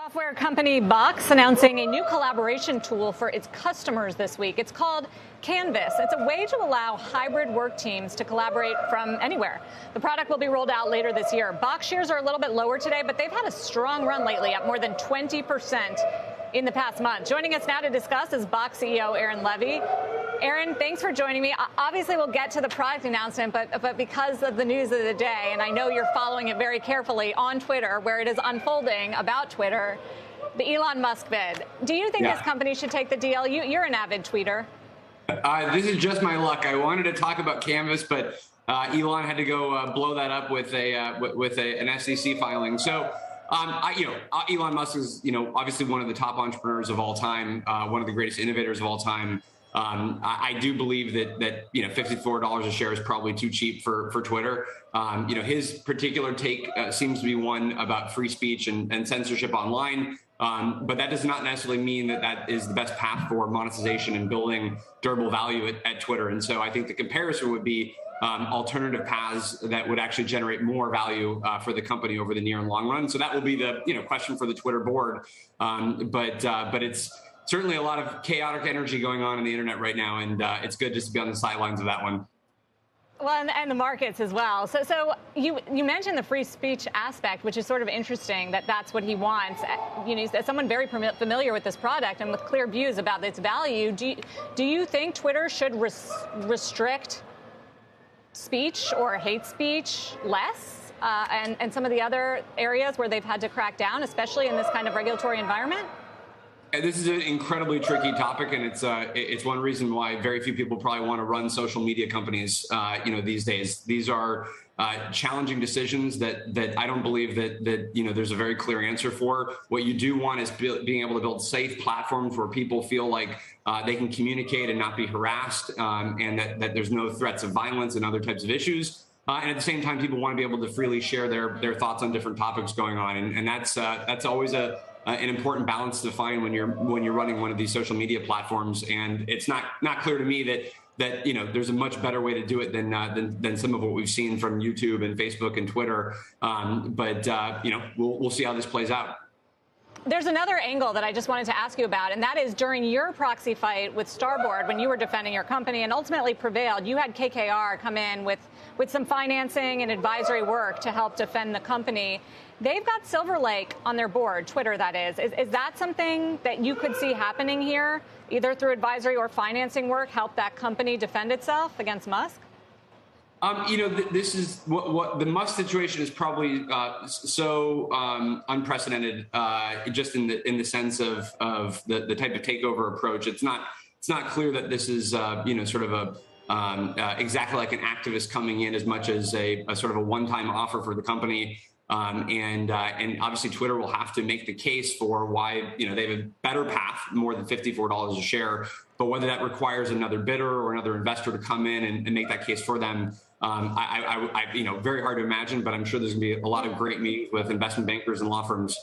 Software company Box announcing a new collaboration tool for its customers this week. It's called Canvas. It's a way to allow hybrid work teams to collaborate from anywhere. The product will be rolled out later this year. Box shares are a little bit lower today, but they've had a strong run lately, up more than 20% in the past month. Joining us now to discuss is Box CEO Aaron Levie. Aaron, thanks for joining me. Obviously, we'll get to the product announcement, but because of the news of the day, and I know you're following it very carefully on Twitter, where it is unfolding about Twitter, the Elon Musk bid. Do you think this company should take the deal? You're an avid tweeter. This is just my luck. I wanted to talk about Canvas, but Elon had to go blow that up with an SEC filing. So. Elon Musk is, obviously one of the top entrepreneurs of all time, one of the greatest innovators of all time. I do believe that $54 a share is probably too cheap for Twitter. His particular take seems to be one about free speech and censorship online. But that does not necessarily mean that is the best path for monetization and building durable value at Twitter. And so I think the comparison would be alternative paths that would actually generate more value for the company over the near and long run. So that will be the question for the Twitter board. But it's certainly a lot of chaotic energy going on the internet right now, and it's good just to be on the sidelines of that one. Well, and the markets as well. So you mentioned the free speech aspect, which is sort of interesting that's what he wants. As someone very familiar with this product and with clear views about its value, do you think Twitter should restrict speech or hate speech less and some of the other areas where they've had to crack down, especially in this kind of regulatory environment? This is an incredibly tricky topic, and it's one reason why very few people probably want to run social media companies, these days. These are challenging decisions that I don't believe that there's a very clear answer for. What you do want is being able to build safe platforms where people feel like they can communicate and not be harassed, and that there's no threats of violence and other types of issues. And at the same time, people want to be able to freely share their thoughts on different topics going on, and that's always an important balance to find when you're running one of these social media platforms. And it's not clear to me that there's a much better way to do it than some of what we've seen from YouTube and Facebook and Twitter. But we'll see how this plays out. There's another angle that I just wanted to ask you about, and that is during your proxy fight with Starboard, when you were defending your company and ultimately prevailed, you had KKR come in with some financing and advisory work to help defend the company. They've got Silver Lake on their board, Twitter that is. Is that something that you could see happening here, either through advisory or financing work, help that company defend itself against Musk? This is what the Musk situation is probably so unprecedented, just in the sense of the type of takeover approach. It's not clear that this is sort of exactly like an activist coming in as much as a sort of a one-time offer for the company. And obviously Twitter will have to make the case for why they have a better path, more than $54 a share. But whether that requires another bidder or another investor to come in and make that case for them, I very hard to imagine. But I'm sure there's going to be a lot of great meetings with investment bankers and law firms.